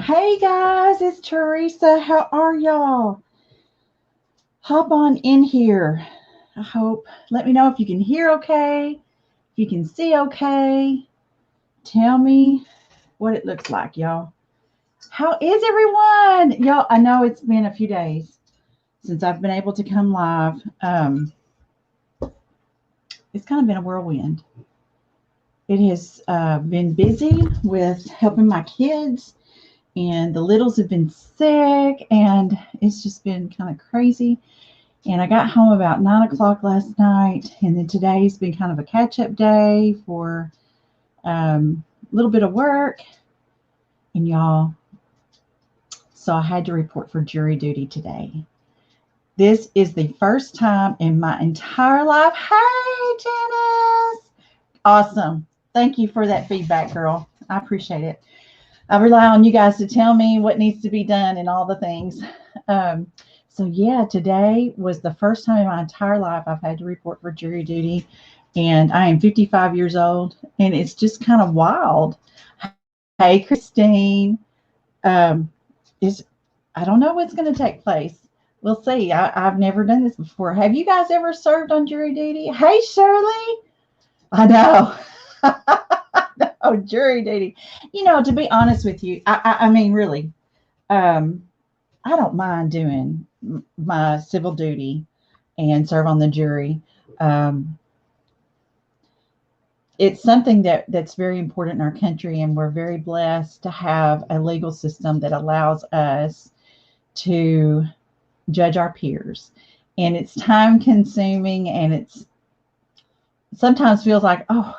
Hey guys, it's Teresa. How are y'all? Hop on in here. I hope. Let me know if you can hear okay, if you can see okay. Tell me what it looks like, y'all. How is everyone? Y'all, I know it's been a few days since I've been able to come live. It's kind of been a whirlwind. It has been busy with helping my kids, and the littles have been sick, and it's just been kind of crazy. And I got home about 9 o'clock last night, and then today's been kind of a catch-up day for a little bit of work. And y'all, so I had to report for jury duty today. This is the first time in my entire life. Hey, Janice! Awesome. Thank you for that feedback, girl. I appreciate it. I rely on you guys to tell me what needs to be done and all the things. Um, so yeah, today was the first time in my entire life I've had to report for jury duty, and I am 55 years old, and it's just kind of wild. Hey, Christine, um, is I don't know what's going to take place. We'll see. I've never done this before. Have you guys ever served on jury duty? Hey, Shirley. I know. Oh, jury duty. To be honest with you, I mean, really, um, I don't mind doing my civil duty and serve on the jury. Um, it's something that's very important in our country, and we're very blessed to have a legal system that allows us to judge our peers. And it's time consuming, and it's sometimes feels like, oh,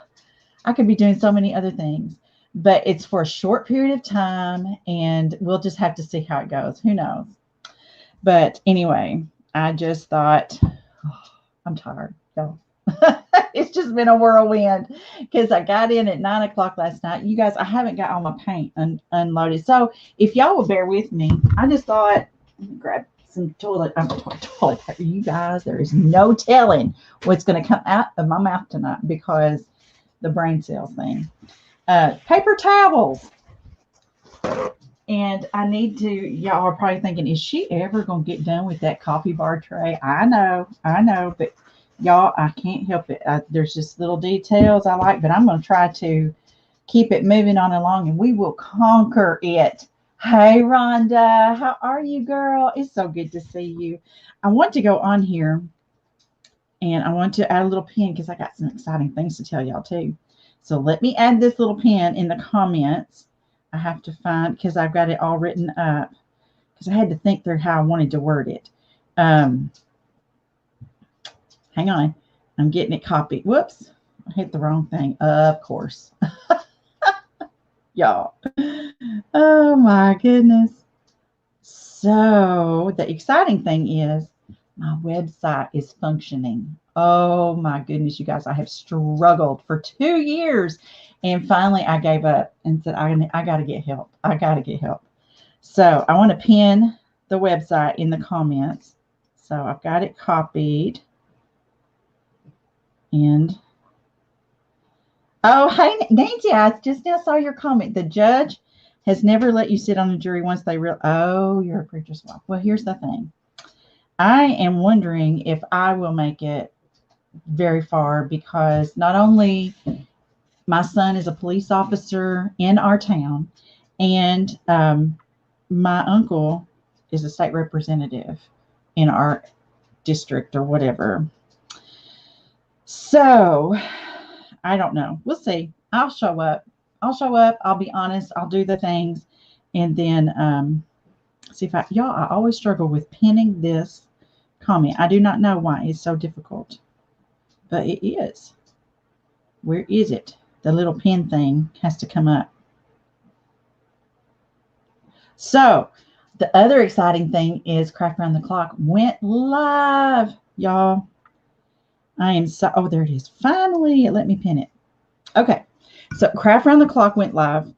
I could be doing so many other things, but it's for a short period of time, and we'll just have to see how it goes. Who knows? But anyway, I just thought, oh, I'm tired, y'all. It's just been a whirlwind because I got in at 9 o'clock last night. You guys, I haven't got all my paint unloaded. So if y'all will bear with me, I just thought, grab some toilet paper. You guys, there is no telling what's going to come out of my mouth tonight because the brain cells thing. Paper towels. And I need to, y'all are probably thinking, is she ever going to get done with that coffee bar tray? I know, but y'all, I can't help it. There's just little details I like, but I'm going to try to keep it moving on along, and we will conquer it. Hey, Rhonda, how are you, girl? It's so good to see you. I want to go on here, and I want to add a little pin because I got some exciting things to tell y'all too. So let me add this little pin in the comments. I have to find, because I've got it all written up, because I had to think through how I wanted to word it. Hang on. I'm getting it copied. Whoops. I hit the wrong thing. Of course. Y'all. Oh my goodness. So the exciting thing is my website is functioning. Oh my goodness, you guys, I have struggled for 2 years, and finally I gave up and said, I got to get help. I got to get help. So I want to pin the website in the comments. So I've got it copied. And oh, hey, Nancy, I just now saw your comment. The judge has never let you sit on a jury once they oh, you're a preacher's wife. Well, here's the thing. I am wondering if I will make it very far, because not only my son is a police officer in our town, and my uncle is a state representative in our district or whatever. So I don't know. We'll see. I'll show up. I'll be honest. I'll do the things, and then see if y'all. I always struggle with pinning this comment. I do not know why it's so difficult, but it is. Where is it? The little pin thing has to come up. So the other exciting thing is Craft Around the Clock went live, y'all. I am so, oh, there it is. Finally, let me pin it. Okay. So Craft Around the Clock went live,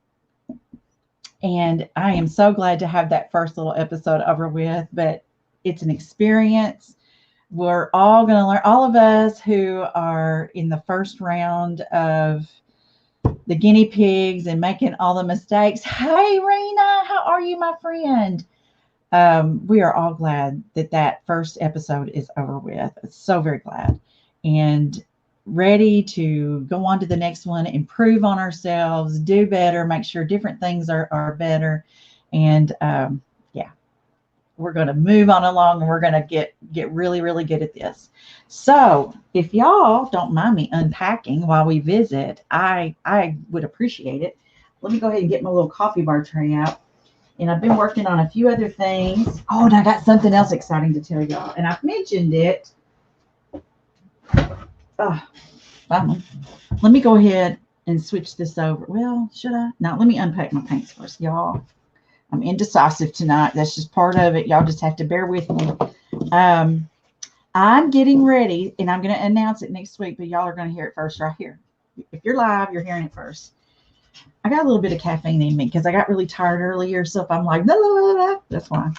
and I am so glad to have that first little episode over with, but it's an experience. We're all going to learn, all of us who are in the first round of the guinea pigs and making all the mistakes. Hey, Rena, how are you, my friend? We are all glad that that first episode is over with. So very glad. And ready to go on to the next one, improve on ourselves, do better, make sure different things are better. And yeah, we're going to move on along and we're going to get really, really good at this. So if y'all don't mind me unpacking while we visit, I would appreciate it. Let me go ahead and get my little coffee bar tray out. And I've been working on a few other things. Oh, and I got something else exciting to tell y'all. And I've mentioned it. Oh, finally. Let me go ahead and switch this over. Well, should I? No, let me unpack my paints first, y'all. I'm indecisive tonight. That's just part of it. Y'all just have to bear with me. I'm getting ready, and I'm going to announce it next week, but y'all are going to hear it first right here. If you're live, you're hearing it first. I got a little bit of caffeine in me because I got really tired earlier. So if I'm like, blah, blah, blah, blah, that's why.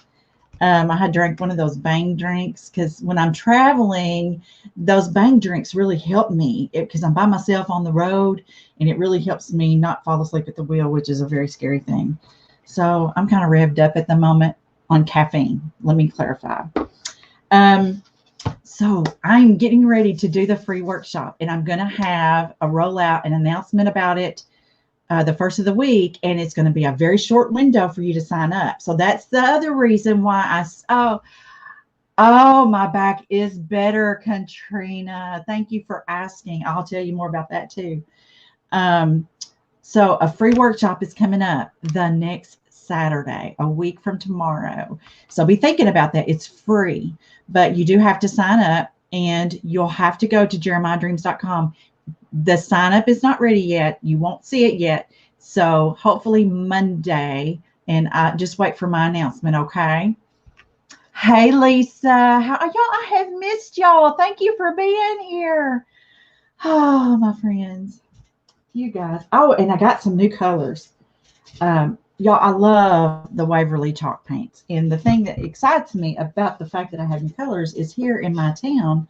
I had drank one of those Bang drinks because when I'm traveling, those Bang drinks really help me because I'm by myself on the road, and it really helps me not fall asleep at the wheel, which is a very scary thing. So I'm kind of revved up at the moment on caffeine. Let me clarify. So I'm getting ready to do the free workshop, and I'm going to have a rollout, an announcement about it the first of the week, and it's going to be a very short window for you to sign up. So that's the other reason why oh, my back is better, Katrina. Thank you for asking. I'll tell you more about that too. So a free workshop is coming up the next Saturday, a week from tomorrow. So be thinking about that. It's free, but you do have to sign up, and you'll have to go to jeremiahdreams.com. The sign up is not ready yet. You won't see it yet. So hopefully Monday, and just wait for my announcement. Okay. Hey, Lisa, how are y'all? I have missed y'all. Thank you for being here. Oh, my friends, you guys. Oh, and I got some new colors. Y'all, I love the Waverly chalk paints. And the thing that excites me about the fact that I have new colors is here in my town,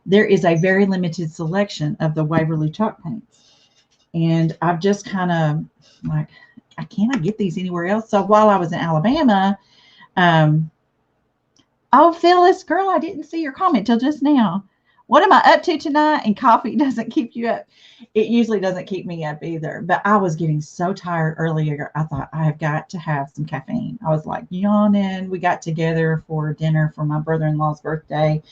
there is a very limited selection of the Waverly chalk paints. And I've just kind of like, I cannot get these anywhere else. So while I was in Alabama, oh, Phyllis, girl, I didn't see your comment till just now. What am I up to tonight? And coffee doesn't keep you up. It usually doesn't keep me up either. But I was getting so tired earlier. I thought I have got to have some caffeine. I was like yawning. We got together for dinner for my brother-in-law's birthday.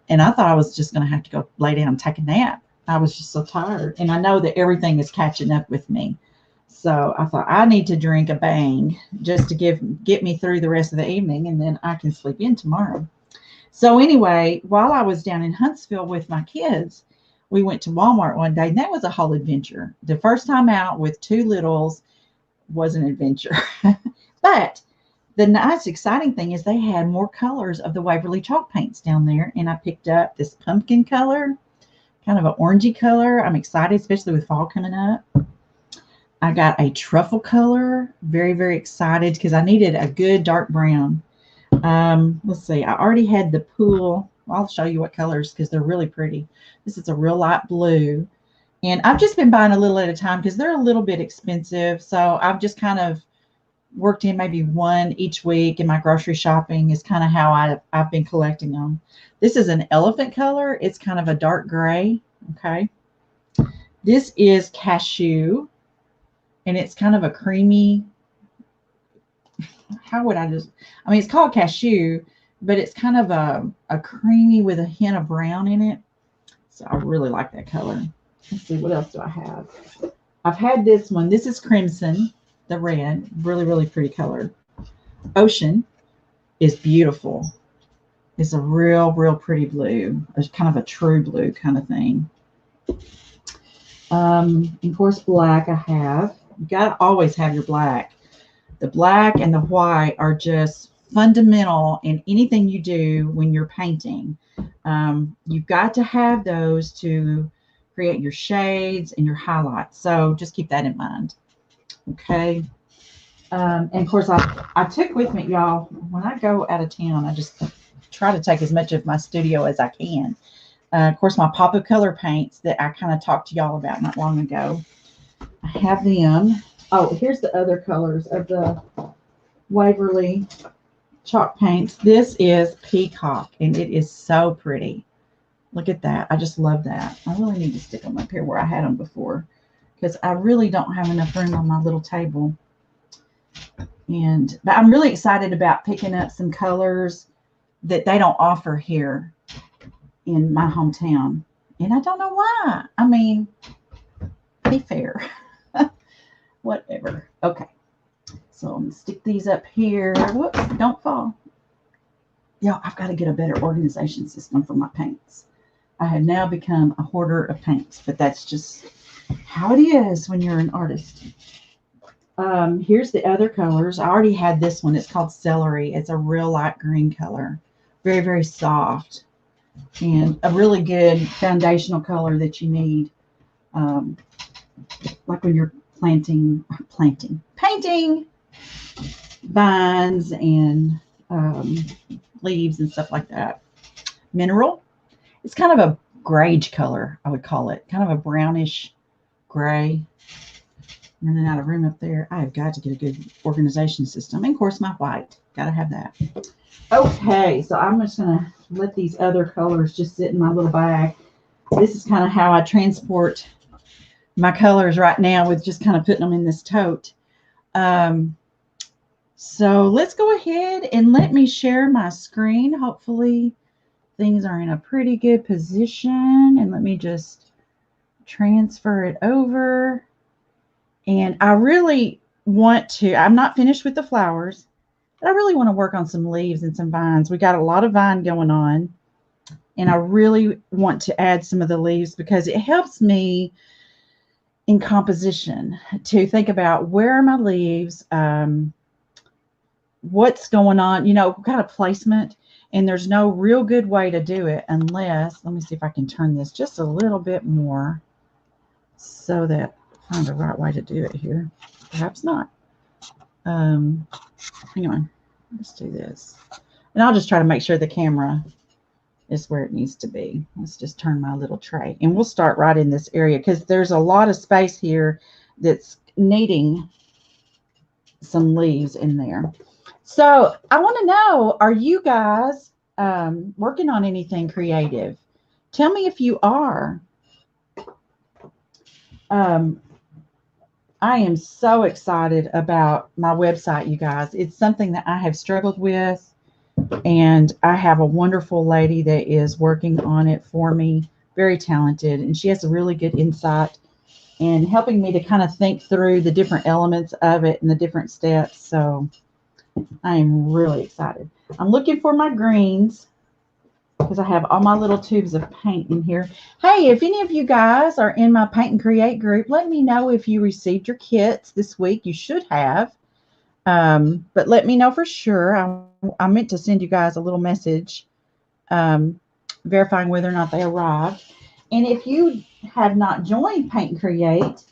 And I thought I was just going to have to go lay down and take a nap. I was just so tired. And I know that everything is catching up with me. So I thought I need to drink a Bang just to get me through the rest of the evening, and then I can sleep in tomorrow. So anyway, while I was down in Huntsville with my kids, we went to Walmart one day, and that was a whole adventure. The first time out with two littles was an adventure. But the nice, exciting thing is they had more colors of the Waverly chalk paints down there, and I picked up this pumpkin color, kind of an orangey color. I'm excited, especially with fall coming up. I got a truffle color. Very, very excited because I needed a good dark brown. Let's see. I already had the pool. I'll show you what colors because they're really pretty. This is a real light blue. And I've just been buying a little at a time because they're a little bit expensive. So I've just kind of worked in maybe one each week, and my grocery shopping is kind of how I've been collecting them. This is an elephant color. It's kind of a dark gray. Okay. This is cashew. And it's kind of a creamy, how would I just, I mean, it's called cashew, but it's kind of a creamy with a hint of brown in it. So I really like that color. Let's see, what else do I have? I've had this one. This is crimson, the red, really, really pretty color. Ocean is beautiful. It's a real, real pretty blue. It's kind of a true blue kind of thing. Of course, black I have. You got to always have your black. The black and the white are just fundamental in anything you do when you're painting. You've got to have those to create your shades and your highlights. So just keep that in mind. Okay. And of course, I took with me, y'all, when I go out of town, I just try to take as much of my studio as I can. Of course, my pop of color paints that I kind of talked to y'all about not long ago. have them. Oh, here's the other colors of the Waverly chalk paints. This is Peacock, and it is so pretty. Look at that. I just love that. I really need to stick them up here where I had them before, because I really don't have enough room on my little table. But I'm really excited about picking up some colors that they don't offer here in my hometown. And I don't know why. I mean, be fair. Whatever. Okay. So I'm going to stick these up here. Whoops, don't fall. Yeah, I've got to get a better organization system for my paints. I have now become a hoarder of paints, but that's just how it is when you're an artist. Here's the other colors. I already had this one. It's called Celery. It's a real light green color. Very, very soft. And a really good foundational color that you need. Like when you're painting vines and leaves and stuff like that. Mineral. It's kind of a grage color, I would call it. Kind of a brownish gray. Running out of room up there. I have got to get a good organization system. And of course, my white. Got to have that. Okay, so I'm just going to let these other colors just sit in my little bag. This is kind of how I transport my colors right now, with just kind of putting them in this tote. So let's go ahead and let me share my screen. Hopefully things are in a pretty good position. And let me just transfer it over. And I really want to, I'm not finished with the flowers, but I really want to work on some leaves and some vines. We got a lot of vine going on, and I really want to add some of the leaves because it helps me in composition to think about where are my leaves, what's going on, kind of placement. And there's no real good way to do it unless, let me see if I can turn this just a little bit more so that I find the right way to do it here. Perhaps not. Hang on. Let's do this. And I'll just try to make sure the camera is where it needs to be. Let's just turn my little tray. And we'll start right in this area because there's a lot of space here that's needing some leaves in there. So I want to know, are you guys working on anything creative? Tell me if you are. I am so excited about my website, you guys. It's something that I have struggled with, and I have a wonderful lady that is working on it for me, very talented, and she has a really good insight and helping me to kind of think through the different elements of it and the different steps. So I am really excited. I'm looking for my greens because I have all my little tubes of paint in here. Hey, if any of you guys are in my Paint and Create group, let me know if you received your kits this week. You should have. But let me know for sure. I meant to send you guys a little message verifying whether or not they arrived. And if you have not joined Paint and Create,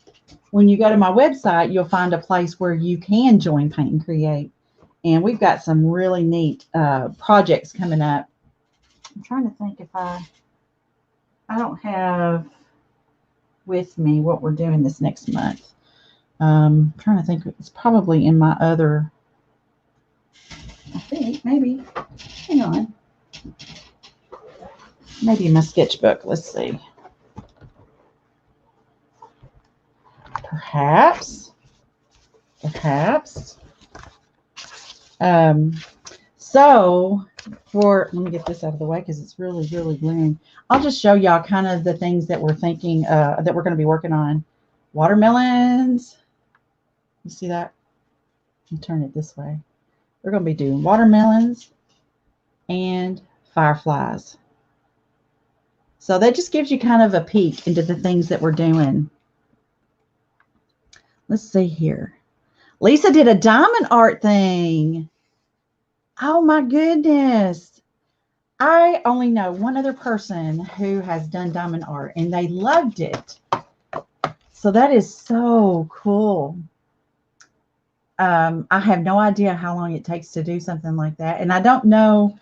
when you go to my website, you'll find a place where you can join Paint and Create. And we've got some really neat projects coming up. I'm trying to think if I don't have with me what we're doing this next month. I'm trying to think. It's probably in my other, I think, maybe. Hang on. Maybe in my sketchbook. Let's see. Perhaps. So let me get this out of the way because it's really, really glaring. I'll just show y'all kind of the things that we're thinking that we're going to be working on. Watermelons. You see that? I'll turn it this way. We're going to be doing watermelons and fireflies. So that just gives you kind of a peek into the things that we're doing. Let's see here. Lisa did a diamond art thing. Oh my goodness. I only know one other person who has done diamond art and they loved it. So that is so cool. I have no idea how long it takes to do something like that. And I don't know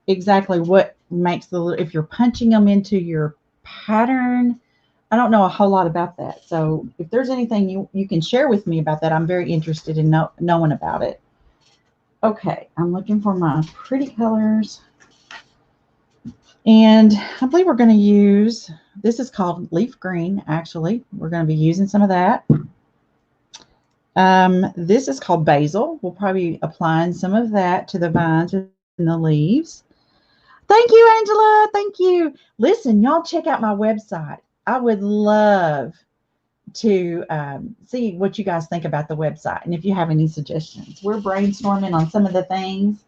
exactly what makes if you're punching them into your pattern I don't know a whole lot about that. So if there's anything you can share with me about that, I'm very interested in knowing about it. Okay, I'm looking for my pretty colors. And I believe we're going to use, this is called leaf green, actually. We're going to be using some of that. This is called basil. We'll probably be applying some of that to the vines and the leaves. Thank you, Angela. Thank you. Listen, y'all check out my website. I would love to see what you guys think about the website and if you have any suggestions. We're brainstorming on some of the things.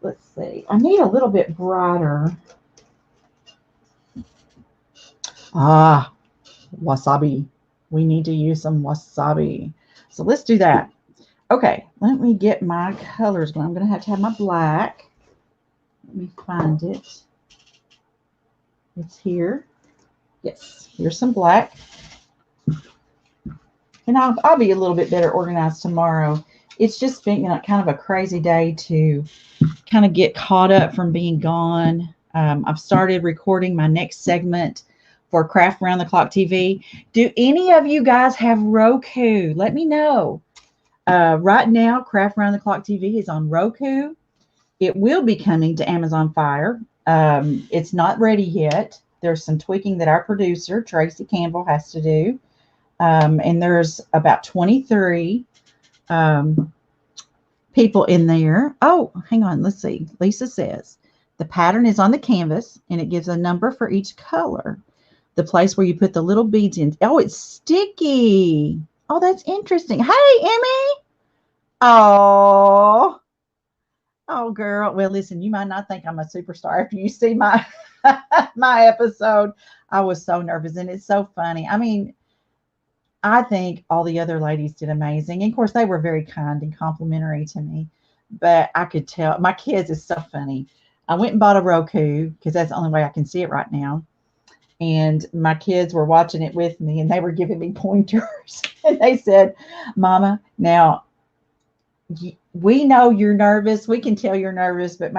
Let's see. I need a little bit brighter. Wasabi. We need to use some wasabi. So let's do that. Okay, let me get my colors going. I'm going to have my black. Let me find it. It's here. Yes, here's some black. And I'll be a little bit better organized tomorrow. It's just been kind of a crazy day to kind of get caught up from being gone. I've started recording my next segment for Craft Round the Clock TV. Do any of you guys have Roku? Let me know. Right now, Craft Round the Clock TV is on Roku. It will be coming to Amazon Fire. It's not ready yet. There's some tweaking that our producer, Tracy Campbell, has to do. And there's about 23 people in there. Oh, hang on. Let's see. Lisa says the pattern is on the canvas and it gives a number for each color. The place where you put the little beads in. Oh, it's sticky. Oh, that's interesting. Hey, Emmy. Oh, girl. Well, listen, you might not think I'm a superstar after you see my my episode. I was so nervous and it's so funny. I mean, I think all the other ladies did amazing. And of course, they were very kind and complimentary to me. But I could tell my kids is so funny. I went and bought a Roku because that's the only way I can see it right now. And my kids were watching it with me and they were giving me pointers. And they said, Mama, now we know you're nervous. We can tell you're nervous, but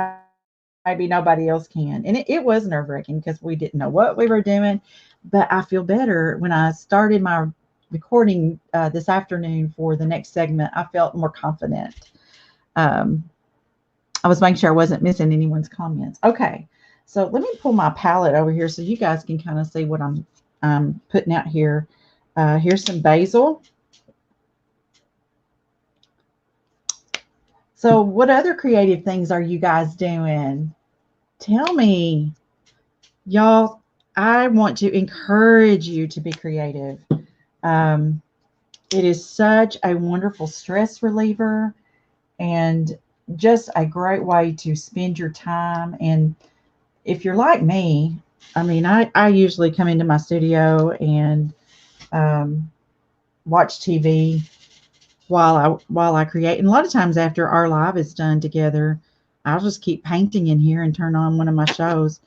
maybe nobody else can. And it was nerve wracking because we didn't know what we were doing. But I feel better when I started my recording this afternoon for the next segment. I felt more confident. I was making sure I wasn't missing anyone's comments. Okay, so let me pull my palette over here so you guys can kind of see what I'm putting out here. Here's some basil. So what other creative things are you guys doing? Tell me. Y'all, I want to encourage you to be creative. It is such a wonderful stress reliever and just a great way to spend your time. And if you're like me, I mean, I usually come into my studio and watch TV while I create. And a lot of times after our live is done together, I'll just keep painting in here and turn on one of my shows.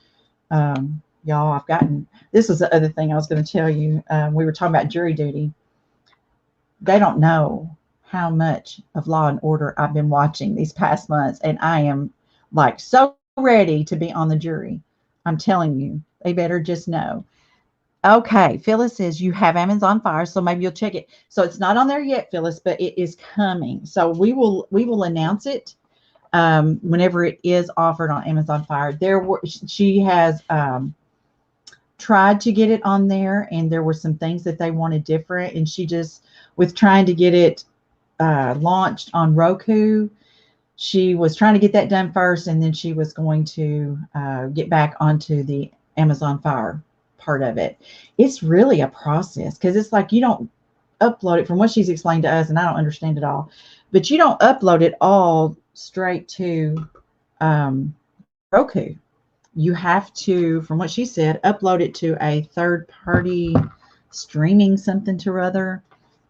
Y'all, I've gotten, this was the other thing I was going to tell you. We were talking about jury duty. They don't know how much of Law and Order I've been watching these past months, and I am like so ready to be on the jury. I'm telling you, they better just know. Okay, Phyllis says you have Amazon Fire, so maybe you'll check it. So it's not on there yet, Phyllis, but it is coming. So we will announce it whenever it is offered on Amazon Fire. She has tried to get it on there, and there were some things that they wanted different, and she just, with trying to get it launched on Roku, she was trying to get that done first, and then she was going to get back onto the Amazon Fire part of it. It's really a process because it's like you don't upload it, from what she's explained to us, and I don't understand it all, but you don't upload it all straight to Roku. You have to, from what she said, upload it to a third party streaming something to other,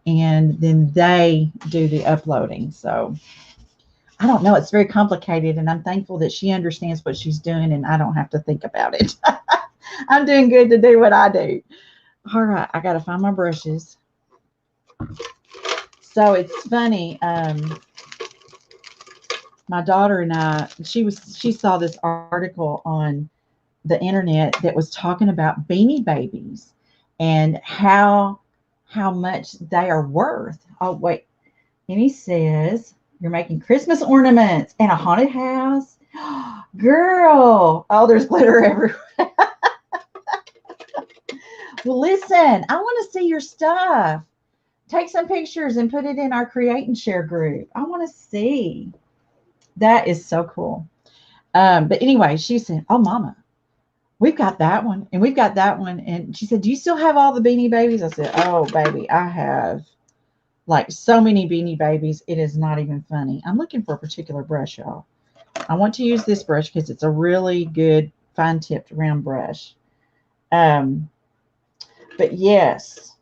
and then they do the uploading. So I don't know. It's very complicated, and I'm thankful that she understands what she's doing and I don't have to think about it. I'm doing good to do what I do. All right, I got to find my brushes. So it's funny. My daughter and I, she saw this article on the internet that was talking about Beanie Babies. and how much they are worth. Oh, wait. And he says, you're making Christmas ornaments and a haunted house. Girl. Oh, there's glitter everywhere. Well, listen, I want to see your stuff. Take some pictures and put it in our create and share group. I want to see. That is so cool. But anyway, she said, oh, mama, we've got that one and we've got that one. And she said, do you still have all the Beanie Babies? I said, oh, baby, I have like so many Beanie Babies. It is not even funny. I'm looking for a particular brush, y'all. I want to use this brush because it's a really good fine tipped round brush. But yes.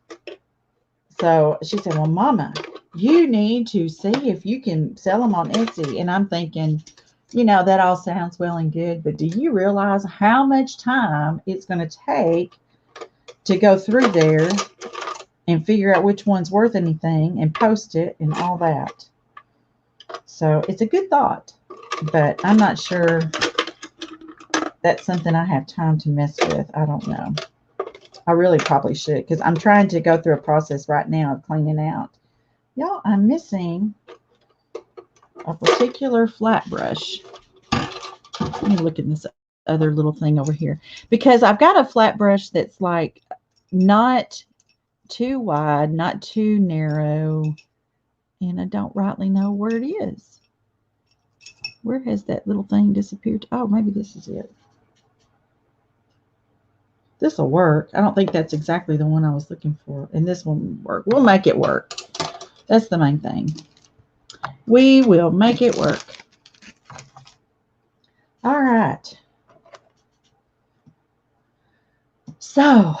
So she said, well, mama, you need to see if you can sell them on Etsy. And I'm thinking, that all sounds well and good, but do you realize how much time it's going to take to go through there and figure out which one's worth anything and post it and all that? So it's a good thought, but I'm not sure that's something I have time to mess with. I don't know. I really probably should, because I'm trying to go through a process right now of cleaning out. Y'all, I'm missing a particular flat brush. Let me look at this other little thing over here, because I've got a flat brush that's like not too wide, not too narrow, and I don't rightly know where it is. Where has that little thing disappeared? Oh, maybe this is it. This will work. I don't think that's exactly the one I was looking for, and this one will work. We'll make it work. That's the main thing. We will make it work. All right. So,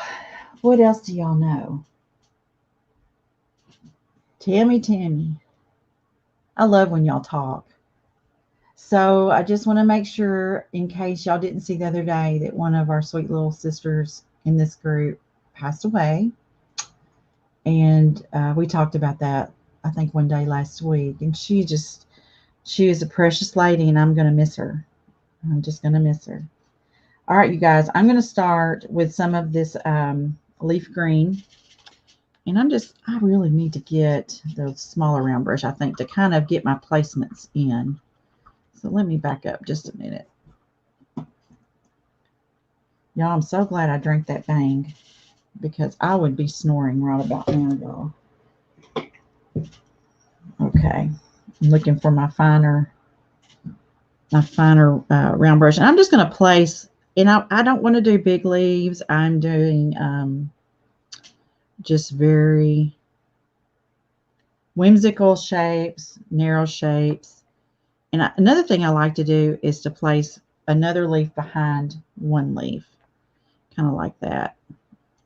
what else do y'all know? Tammy. I love when y'all talk. So I just want to make sure, in case y'all didn't see the other day, that one of our sweet little sisters in this group passed away. And we talked about that, I think, one day last week. And she is a precious lady, and I'm going to miss her. I'm just going to miss her. All right, you guys, I'm going to start with some of this leaf green. And I really need to get the smaller round brush, I think, to kind of get my placements in. So let me back up just a minute. Y'all, I'm so glad I drank that Bang, because I would be snoring right about now, y'all. Okay. I'm looking for my finer round brush. And I'm just going to place, and I don't want to do big leaves. I'm doing just very whimsical shapes, narrow shapes. And another thing I like to do is to place another leaf behind one leaf, kind of like that.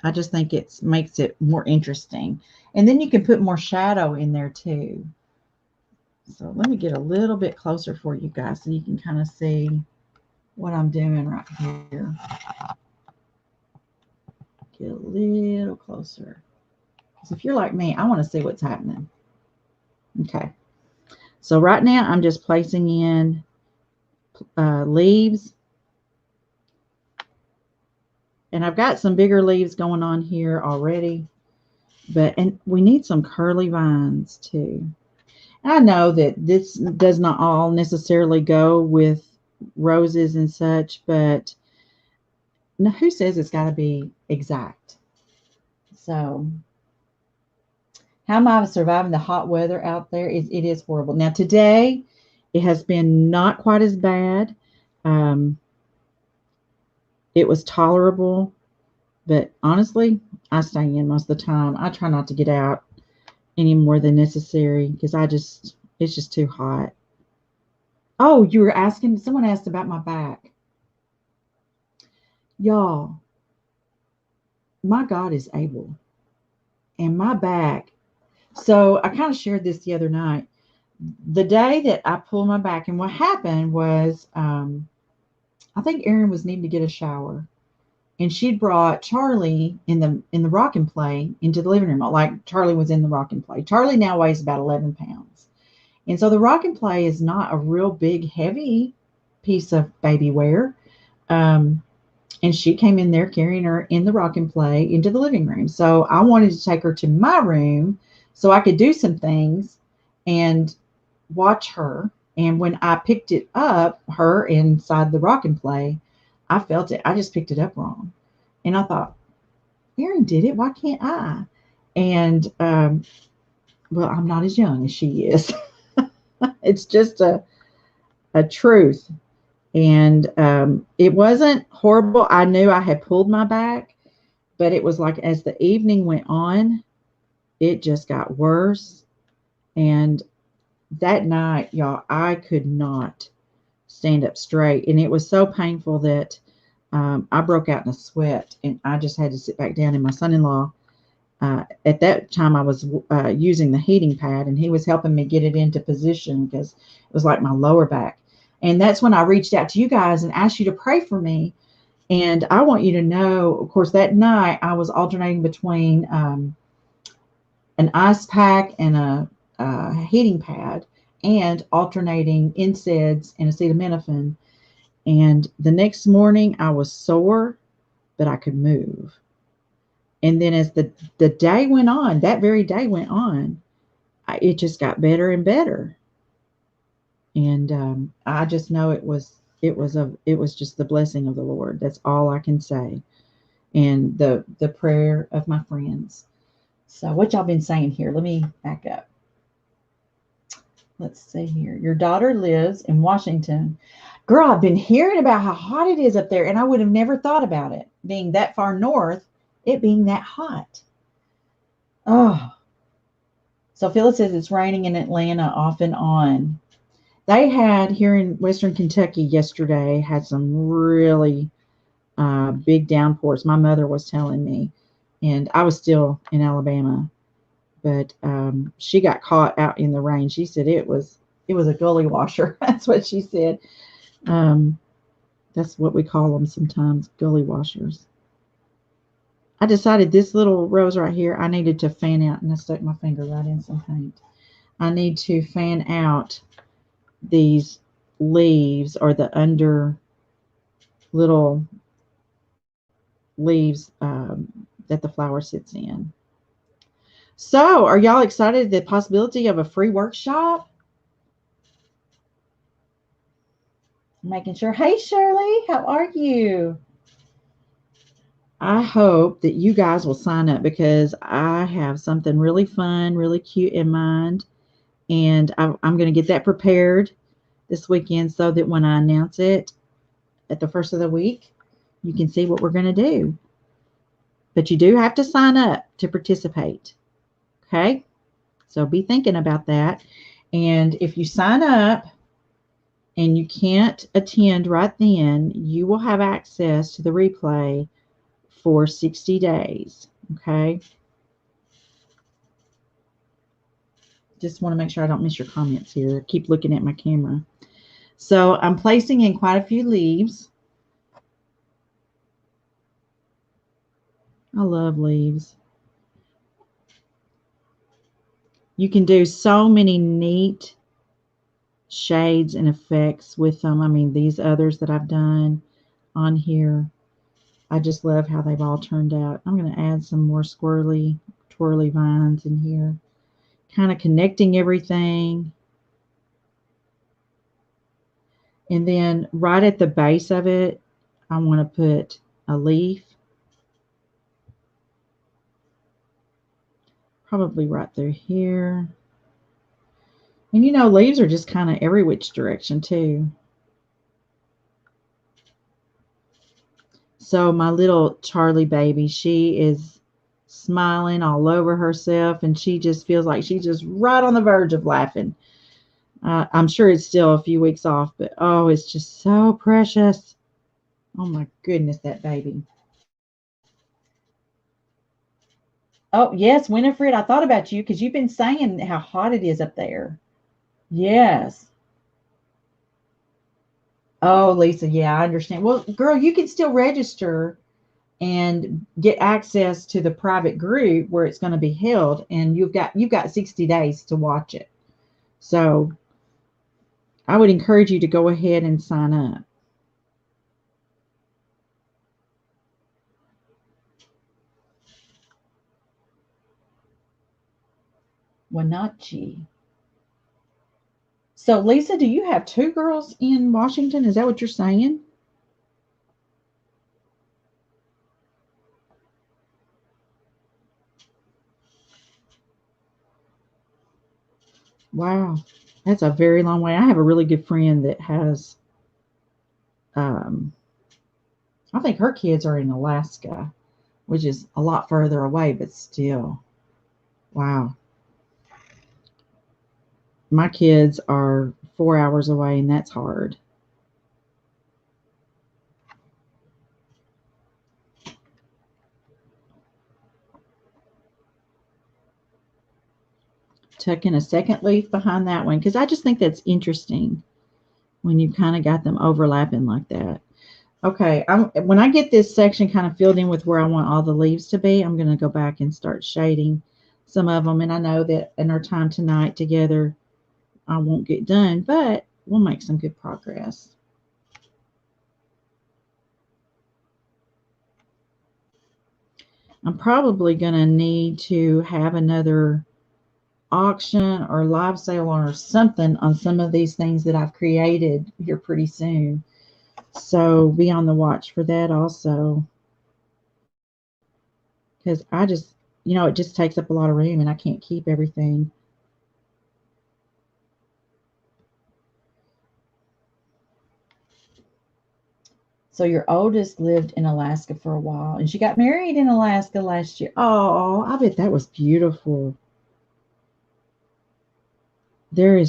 I just think it makes it more interesting. And then you can put more shadow in there too. So let me get a little bit closer for you guys so you can kind of see what I'm doing right here. Get a little closer. Because if you're like me, I want to see what's happening. Okay. So right now I'm just placing in leaves. And I've got some bigger leaves going on here already. And we need some curly vines too. I know that this does not all necessarily go with roses and such, but who says it's got to be exact? So how am I surviving the hot weather out there? It is horrible. Now today, it has been not quite as bad. It was tolerable, but honestly, I stay in most of the time. I try not to get out any more than necessary because it's just too hot. Oh, you were asking, someone asked about my back. Y'all, my God is able. And my back. So I kind of shared this the other night. The day that I pulled my back, and what happened was, I think Erin was needing to get a shower, and she'd brought Charlie in the rock and play into the living room. Like Charlie was in the rock and play. Charlie now weighs about 11 pounds. And so the rock and play is not a real big, heavy piece of baby wear. And she came in there carrying her in the rock and play into the living room. So I wanted to take her to my room so I could do some things and watch her. And when I picked it up, her inside the rock and play, I felt it. I just picked it up wrong. And I thought, Erin did it. Why can't I? And well, I'm not as young as she is. It's just a truth. And it wasn't horrible. I knew I had pulled my back, but it was like as the evening went on, it just got worse. And that night, y'all, I could not stand up straight. And it was so painful that I broke out in a sweat and I just had to sit back down. And my son in law, at that time, I was using the heating pad and he was helping me get it into position because it was like my lower back. And that's when I reached out to you guys and asked you to pray for me. And I want you to know, of course, that night I was alternating between an ice pack and a heating pad and alternating NSAIDs and acetaminophen. And the next morning I was sore, but I could move. And then as the day went on, that very day went on, it just got better and better. And I just know it was just the blessing of the Lord. That's all I can say. And the prayer of my friends. So what y'all been saying here? Let me back up. Let's see here. Your daughter lives in Washington. Girl, I've been hearing about how hot it is up there, and I would have never thought about it being that far north, it being that hot. Oh. So Phyllis says it's raining in Atlanta off and on. They had here in Western Kentucky yesterday, had some really big downpours. My mother was telling me, and I was still in Alabama, but she got caught out in the rain. She said it was a gully washer. That's what she said. That's what we call them sometimes, gully washers. I decided this little rose right here, I needed to fan out, and I stuck my finger right in some paint. I need to fan out these leaves or the under little leaves that the flower sits in. So, are y'all excited at the possibility of a free workshop? Making sure. Hey, Shirley, how are you? I hope that you guys will sign up because I have something really fun, really cute in mind. And I'm going to get that prepared this weekend so that when I announce it at the first of the week, you can see what we're going to do. But you do have to sign up to participate. Okay? So be thinking about that. And if you sign up and you can't attend right then, you will have access to the replay for 60 days. Okay? Just want to make sure I don't miss your comments here. Keep looking at my camera. So I'm placing in quite a few leaves. I love leaves. You can do so many neat shades and effects with them. I mean, these others that I've done on here, I just love how they've all turned out. I'm going to add some more squirrely, twirly vines in here, kind of connecting everything. And then right at the base of it, I want to put a leaf. Probably right through here. And you know, leaves are just kind of every which direction too. So my little Charlie baby, she is smiling all over herself and she just feels like she's just right on the verge of laughing. I'm sure it's still a few weeks off, but oh, it's just so precious. Oh my goodness, that baby. Oh, yes, Winifred, I thought about you because you've been saying how hot it is up there. Yes. Oh, Lisa, yeah, I understand. Well, girl, you can still register and get access to the private group where it's going to be held, and you've got 60 days to watch it. So I would encourage you to go ahead and sign up. Wenatchee. So, Lisa, do you have two girls in Washington? Is that what you're saying? Wow. That's a very long way. I have a really good friend that has, um, I think her kids are in Alaska, which is a lot further away, but still. Wow. My kids are 4 hours away, and that's hard. Tuck in a second leaf behind that one because I just think that's interesting when you kind of got them overlapping like that. Okay, when I get this section kind of filled in with where I want all the leaves to be, I'm going to go back and start shading some of them. And I know that in our time tonight together, I won't get done, but we'll make some good progress. I'm probably going to need to have another auction or live sale or something on some of these things that I've created here pretty soon. So be on the watch for that also. Because I just, it just takes up a lot of room and I can't keep everything. So your oldest lived in Alaska for a while and she got married in Alaska last year. Oh, I bet that was beautiful. I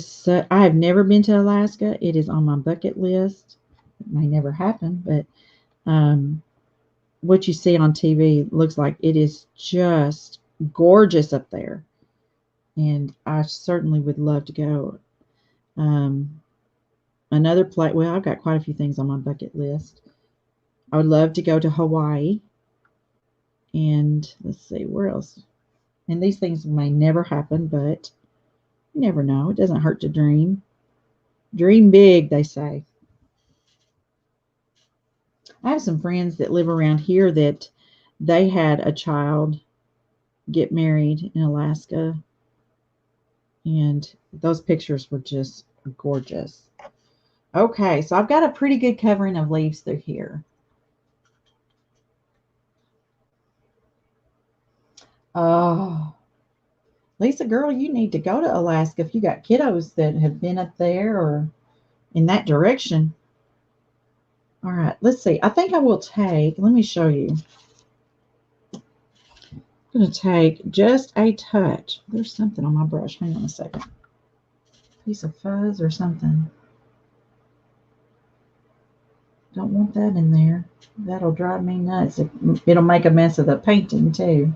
have never been to Alaska. It is on my bucket list. It may never happen, but what you see on TV looks like it is just gorgeous up there. And I certainly would love to go. Another place, well, I've got quite a few things on my bucket list. I would love to go to Hawaii. And let's see, where else? And these things may never happen, but you never know. It doesn't hurt to dream. Dream big, they say. I have some friends that live around here that they had a child get married in Alaska. And those pictures were just gorgeous. Okay, so I've got a pretty good covering of leaves through here. Oh, Lisa, girl, you need to go to Alaska if you got kiddos that have been up there or in that direction. All right, let's see. I think I will take, let me show you. I'm going to take just a touch. There's something on my brush. Hang on a second. Piece of fuzz or something. Don't want that in there. That'll drive me nuts. It'll make a mess of the painting too.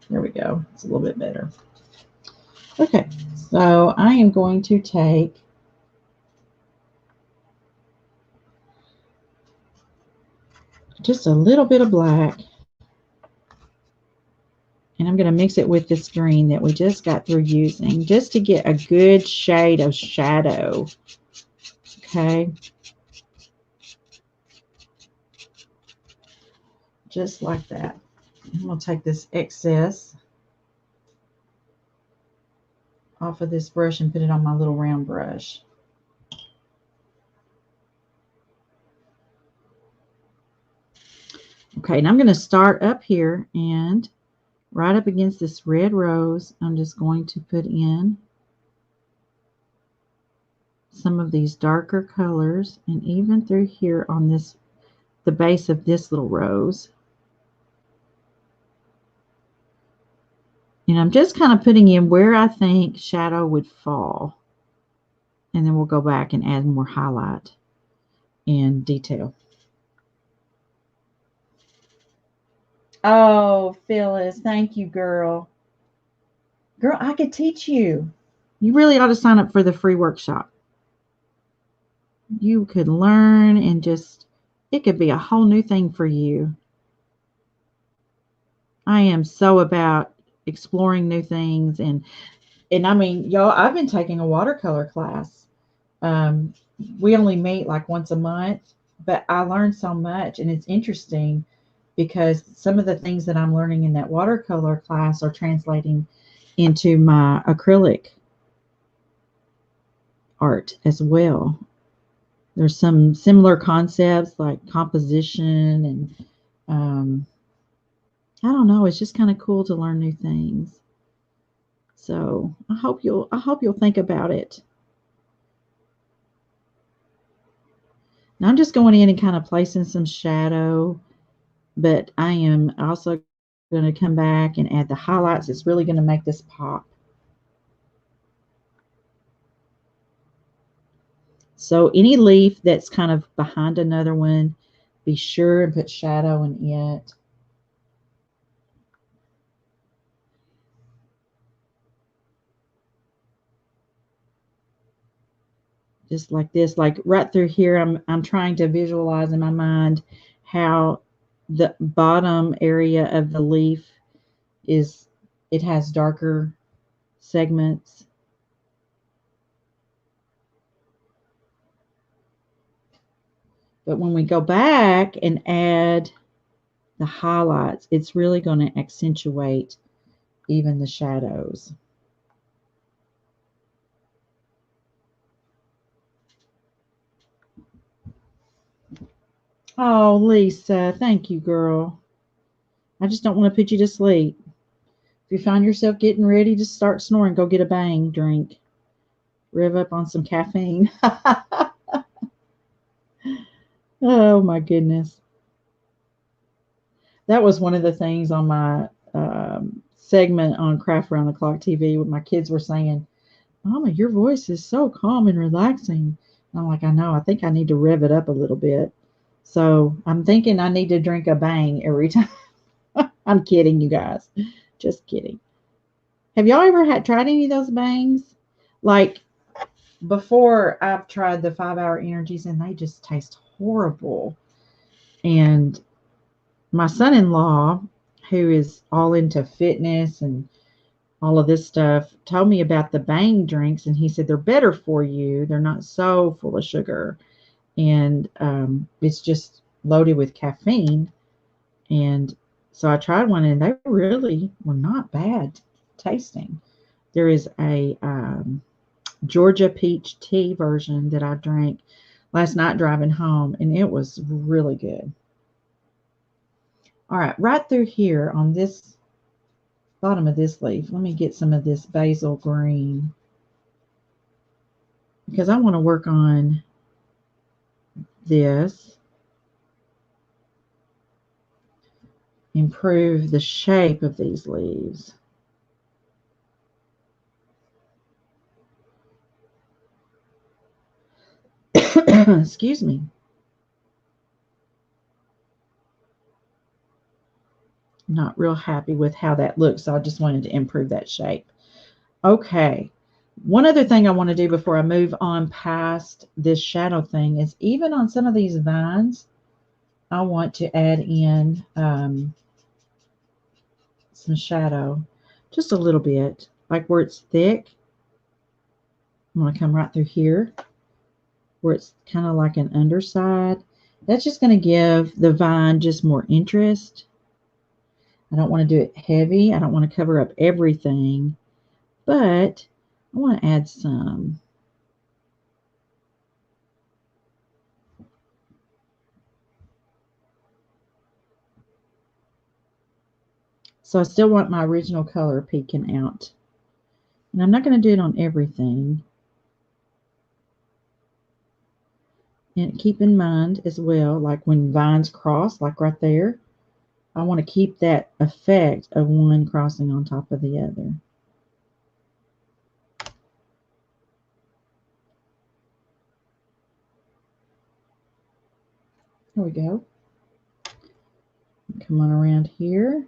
There we go. It's a little bit better. Okay, so I am going to take just a little bit of black and I'm going to mix it with this green that we just got through using just to get a good shade of shadow. Okay. Just like that. I'm going to take this excess off of this brush and put it on my little round brush. Okay, and I'm going to start up here and right up against this red rose, I'm just going to put in some of these darker colors and even through here on this, the base of this little rose. And I'm just kind of putting in where I think shadow would fall. And then we'll go back and add more highlight and detail. Oh, Phyllis, thank you, girl. Girl, I could teach you. You really ought to sign up for the free workshop. You could learn and just, it could be a whole new thing for you. I am so about exploring new things and I mean, y'all, I've been taking a watercolor class. We only meet like once a month, but I learned so much and it's interesting because some of the things that I'm learning in that watercolor class are translating into my acrylic art as well. There's some similar concepts like composition and I don't know, it's just kind of cool to learn new things. So I hope you'll think about it. Now I'm just going in and kind of placing some shadow, but I am also going to come back and add the highlights. It's really going to make this pop. So any leaf that's kind of behind another one, be sure and put shadow in it. Just like this, like right through here, I'm trying to visualize in my mind how the bottom area of the leaf is, it has darker segments. But when we go back and add the highlights, it's really going to accentuate even the shadows. Oh, Lisa, thank you, girl. I just don't want to put you to sleep. If you find yourself getting ready to start snoring, go get a Bang drink. Rev up on some caffeine. Oh, my goodness. That was one of the things on my segment on Craft Around the Clock TV when my kids were saying, Mama, your voice is so calm and relaxing. And I'm like, I know, I think I need to rev it up a little bit. So I'm thinking I need to drink a Bang every time. I'm kidding, you guys. Just kidding. Have y'all ever tried any of those Bangs? Like before, I've tried the 5-hour energies and they just taste horrible. And my son-in-law, who is all into fitness and all of this stuff, told me about the Bang drinks, and he said they're better for you. They're not so full of sugar, and it's just loaded with caffeine. And so I tried one, and they really were not bad tasting. There is a Georgia peach tea version that I drank last night driving home, and it was really good. All right, right through here on this bottom of this leaf, let me get some of this basil green because I want to work on this, improve the shape of these leaves. Excuse me. Not real happy with how that looks, so I just wanted to improve that shape. Okay. One other thing I want to do before I move on past this shadow thing is even on some of these vines, I want to add in some shadow, just a little bit, like where it's thick. I'm going to come right through here where it's kind of like an underside. That's just going to give the vine just more interest. I don't want to do it heavy. I don't want to cover up everything, but I want to add some. So I still want my original color peeking out. And I'm not going to do it on everything. And keep in mind as well, like when vines cross, like right there, I want to keep that effect of one crossing on top of the other. There we go. Come on around here.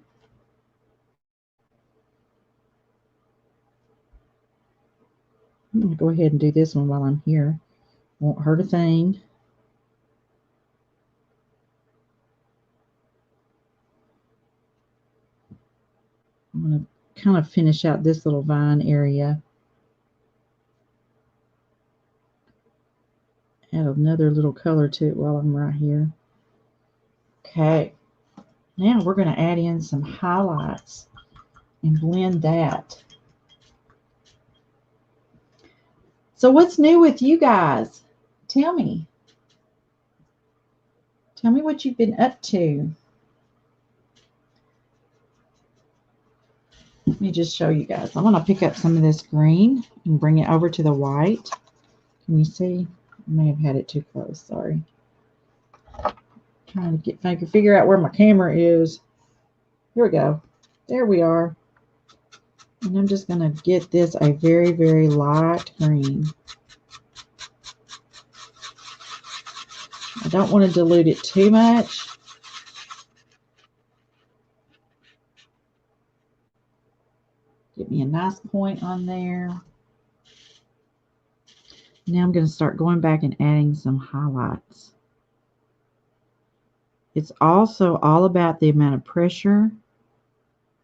I'm going to go ahead and do this one while I'm here. Won't hurt a thing. I'm going to kind of finish out this little vine area. Add another little color to it while I'm right here. Okay. Now we're going to add in some highlights and blend that. So what's new with you guys? Tell me. Tell me what you've been up to. Let me just show you guys. I'm going to pick up some of this green and bring it over to the white. Can you see? I may have had it too close. Sorry. Trying to figure out where my camera is. Here we go. There we are. And I'm just going to get this a very, very light green. I don't want to dilute it too much. Get me a nice point on there. Now I'm going to start going back and adding some highlights. It's also all about the amount of pressure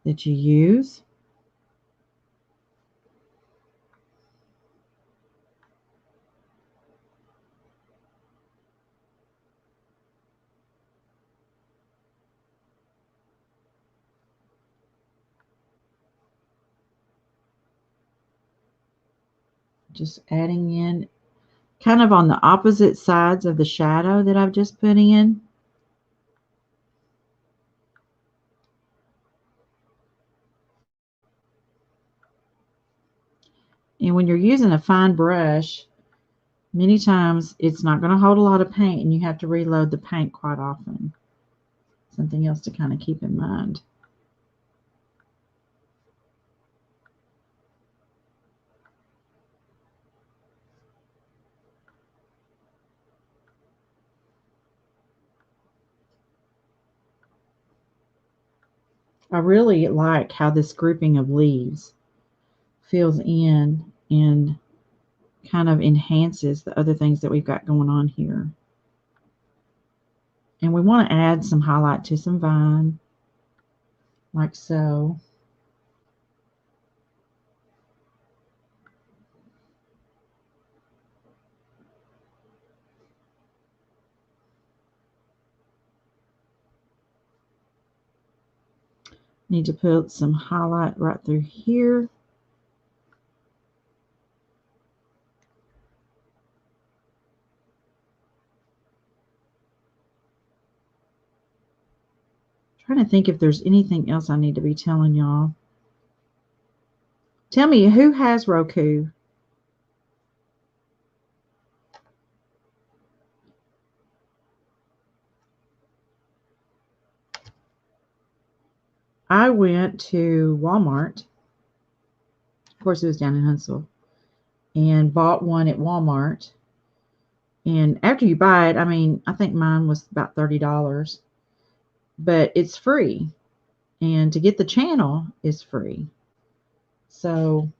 that you use. Just adding in kind of on the opposite sides of the shadow that I've just put in. And when you're using a fine brush, many times it's not going to hold a lot of paint and you have to reload the paint quite often. Something else to kind of keep in mind. I really like how this grouping of leaves fills in and kind of enhances the other things that we've got going on here. And we want to add some highlight to some vine, like so. Need to put some highlight right through here. Trying to think if there's anything else I need to be telling y'all. Tell me, who has Roku? I went to Walmart. Of course, it was down in Huntsville. And bought one at Walmart. And after you buy it, I mean, I think mine was about $30. But it's free. And to get the channel is free. So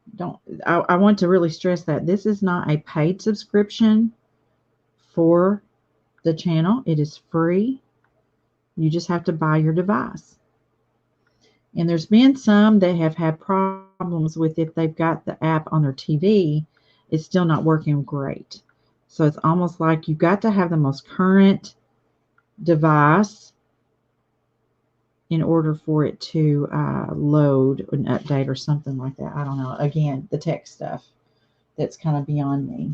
I want to really stress that this is not a paid subscription for the channel. It is free. You just have to buy your device. And there's been some that have had problems with if they've got the app on their TV, it's still not working great. So it's almost like you've got to have the most current device in order for it to load an update or something like that. I don't know. Again, the tech stuff, that's kind of beyond me.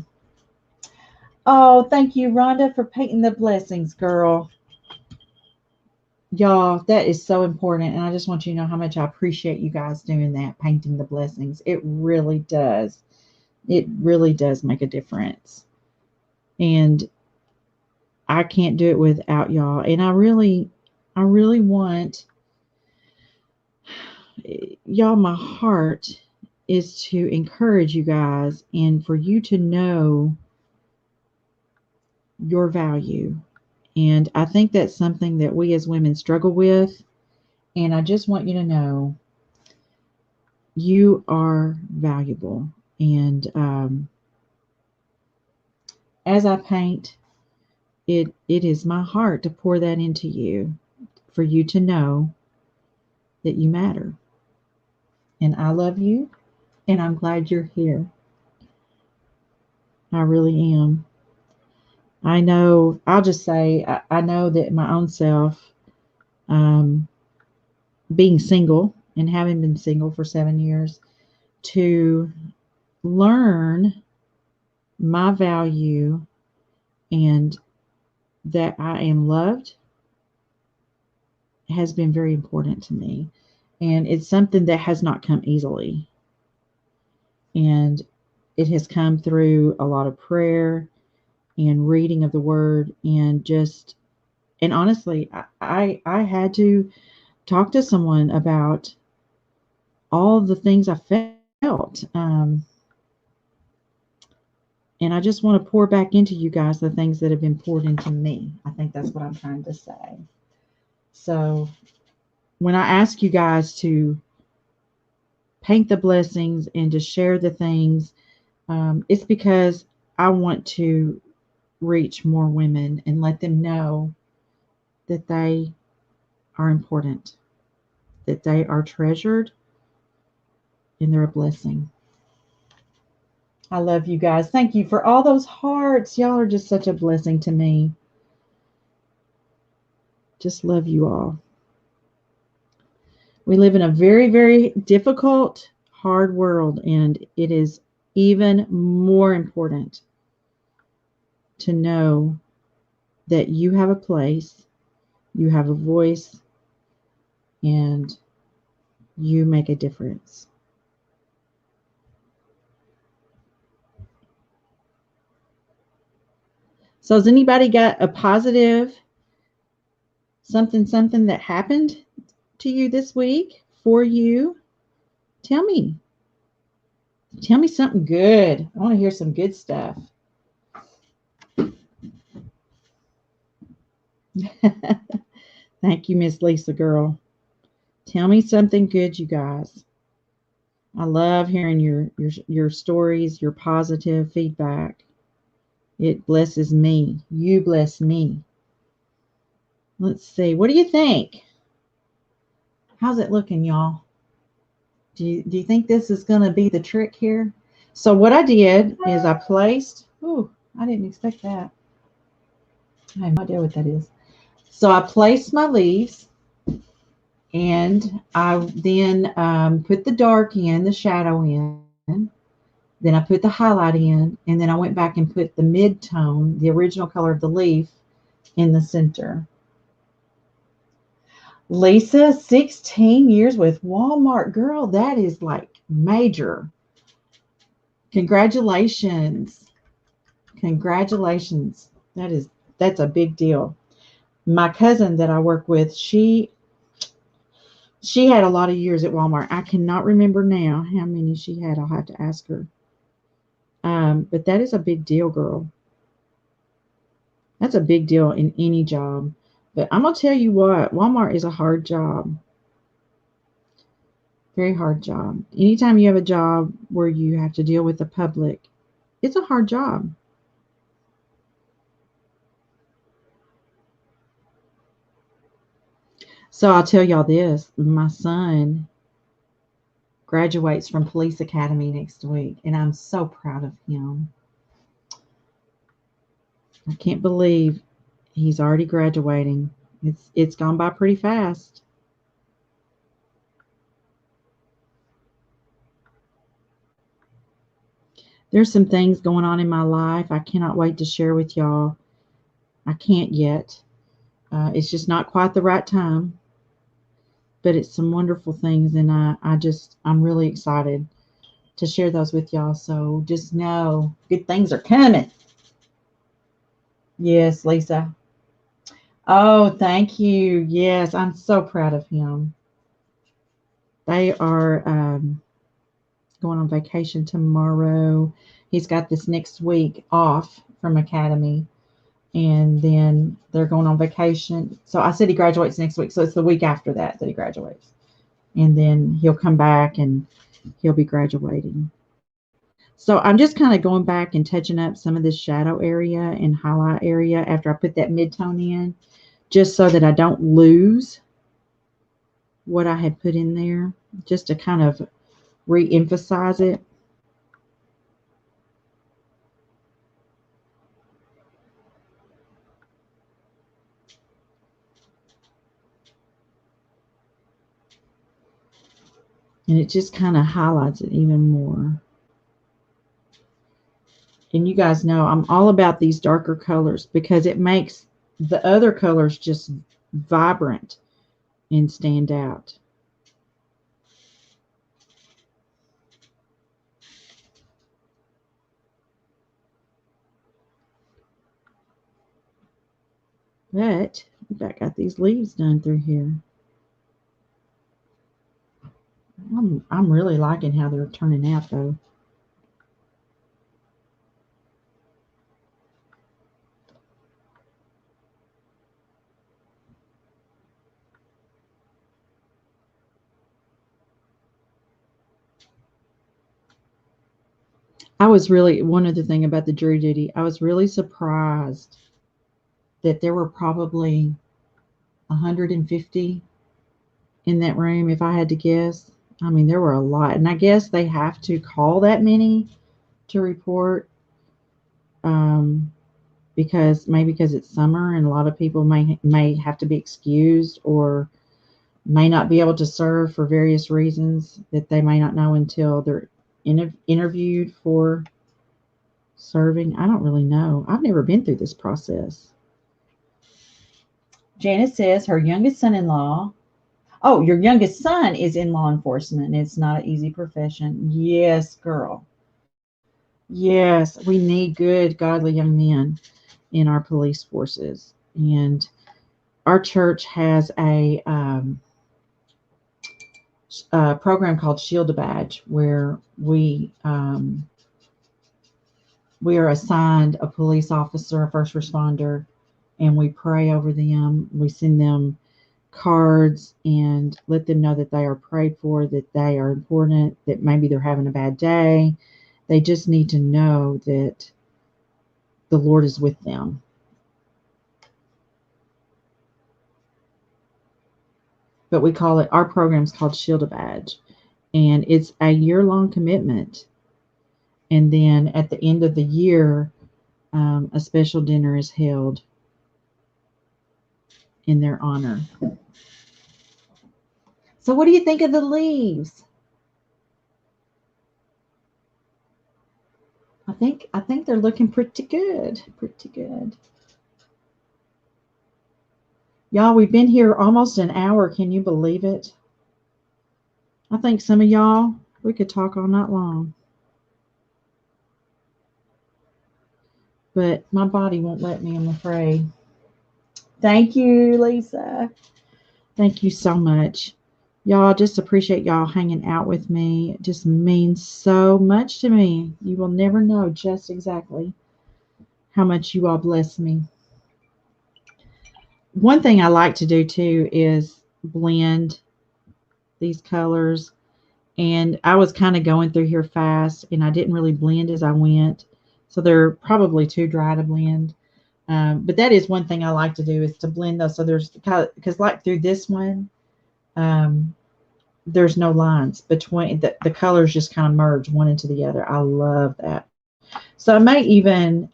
Oh, thank you, Rhonda, for painting the blessings, girl. Y'all, that is so important. And I just want you to know how much I appreciate you guys doing that, painting the blessings. It really does. It really does make a difference. And I can't do it without y'all. And I really want y'all, my heart is to encourage you guys and for you to know your value. And I think that's something that we as women struggle with. And I just want you to know you are valuable. And as I paint, it is my heart to pour that into you, for you to know that you matter. And I love you, and I'm glad you're here. I really am. I know, I'll just say, I know that my own self, being single and having been single for 7 years, to learn my value and that I am loved has been very important to me. And it's something that has not come easily. And it has come through a lot of prayer and reading of the word and just, and honestly, I had to talk to someone about all the things I felt. And I just want to pour back into you guys the things that have been poured into me. I think that's what I'm trying to say. So when I ask you guys to paint the blessings and to share the things, it's because I want to reach more women and let them know that they are important, that they are treasured, and they're a blessing. I love you guys. Thank you for all those hearts. Y'all are just such a blessing to me. Just love you all. We live in a very, very difficult, hard world, and it is even more important to know that you have a place, you have a voice, and you make a difference. So, has anybody got a positive something that happened to you this week for you? Tell me. Tell me something good. I want to hear some good stuff. Thank you, Miss Lisa girl. Tell me something good, you guys. I love hearing your stories, your positive feedback. It blesses me. You bless me. Let's see. What do you think? How's it looking, y'all? Do you think this is going to be the trick here? So what I did is I placed. Oh, I didn't expect that. I have no idea what that is. So I placed my leaves, and I then put the dark in, the shadow in. Then I put the highlight in, and then I went back and put the mid-tone, the original color of the leaf, in the center. Lisa, 16 years with Walmart. Girl, that is like major. Congratulations. Congratulations. That's a big deal. My cousin that I work with, she had a lot of years at Walmart. I cannot remember now how many she had. I'll have to ask her. But that is a big deal, girl. That's a big deal in any job. But I'm going to tell you what, Walmart is a hard job. Very hard job. Anytime you have a job where you have to deal with the public, it's a hard job. So I'll tell y'all this, my son graduates from police academy next week, and I'm so proud of him. I can't believe he's already graduating. It's gone by pretty fast. There's some things going on in my life I cannot wait to share with y'all. I can't yet. It's just not quite the right time, but it's some wonderful things, and I'm really excited to share those with y'all. So just know good things are coming. Yes, Lisa. Oh, thank you. Yes, I'm so proud of him. They are going on vacation tomorrow. He's got this next week off from academy, and then they're going on vacation. So I said he graduates next week. So it's the week after that he graduates. And then he'll come back and he'll be graduating. So I'm just kind of going back and touching up some of this shadow area and highlight area after I put that mid-tone in, just so that I don't lose what I had put in there, just to kind of re-emphasize it. And it just kind of highlights it even more. And you guys know I'm all about these darker colors because it makes the other colors just vibrant and stand out. But I got these leaves done through here. I'm really liking how they're turning out though. I was really one other thing about the jury duty. I was really surprised that there were probably 150 in that room, if I had to guess. I mean, there were a lot, and I guess they have to call that many to report, um, because it's summer and a lot of people may have to be excused or may not be able to serve for various reasons that they may not know until they're interviewed for serving. I don't really know. I've never been through this process. Janice says her youngest son-in-law. Oh, your youngest son is in law enforcement. It's not an easy profession. Yes, girl. Yes, we need good, godly young men in our police forces. And our church has a program called Shield a Badge, where we are assigned a police officer, a first responder, and we pray over them. We send them cards and let them know that they are prayed for, that they are important, that maybe they're having a bad day. They just need to know that the Lord is with them. But we call it, our program's called Shield a Badge, and it's a year-long commitment. And then at the end of the year, a special dinner is held in their honor. So, what do you think of the leaves? I think they're looking pretty good. Pretty good. Y'all, we've been here almost an hour. Can you believe it? I think some of y'all, we could talk all night long. But my body won't let me, I'm afraid. Thank you, Lisa. Thank you so much. Y'all, just appreciate y'all hanging out with me. It just means so much to me. You will never know just exactly how much you all bless me. One thing I like to do too is blend these colors. And I was kind of going through here fast and I didn't really blend as I went. So they're probably too dry to blend. But that is one thing I like to do, is to blend those. So there's, because like through this one, there's no lines between the colors, just kind of merge one into the other. I love that. So I may even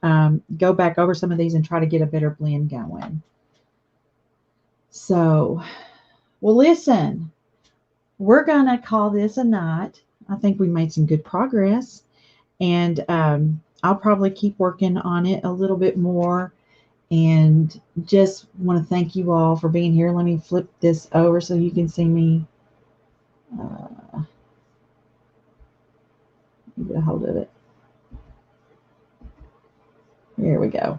go back over some of these and try to get a better blend going. So, well, listen, we're going to call this a night. I think we made some good progress, and I'll probably keep working on it a little bit more. And just want to thank you all for being here. Let me flip this over so you can see me. Get a hold of it. There we go.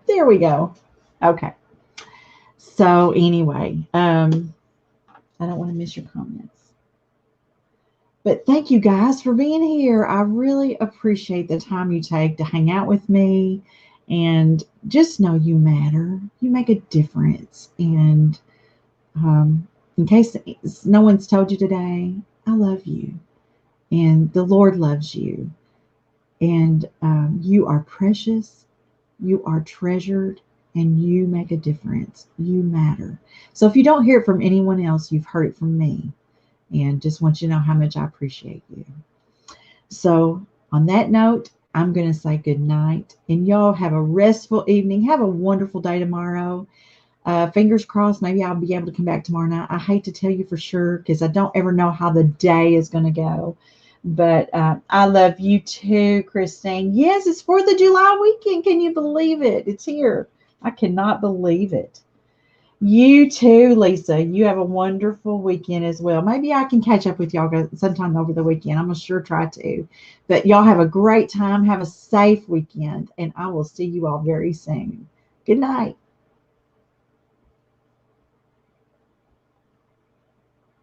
There we go. Okay. So anyway, I don't want to miss your comments. But thank you guys for being here. I really appreciate the time you take to hang out with me, and just know you matter. You make a difference. And in case no one's told you today, I love you, and the Lord loves you, and you are precious, you are treasured, and you make a difference. You matter. So if you don't hear it from anyone else, you've heard it from me, and just want you to know how much I appreciate you. So on that note, I'm going to say good night, and y'all have a restful evening. Have a wonderful day tomorrow. Fingers crossed, maybe I'll be able to come back tomorrow night. I hate to tell you for sure because I don't ever know how the day is going to go. But I love you too, Christine. Yes, it's 4th of July weekend. Can you believe it? It's here. I cannot believe it. You too, Lisa. You have a wonderful weekend as well. Maybe I can catch up with y'all sometime over the weekend. I'm gonna sure try to. But y'all have a great time. Have a safe weekend, and I will see you all very soon. Good night.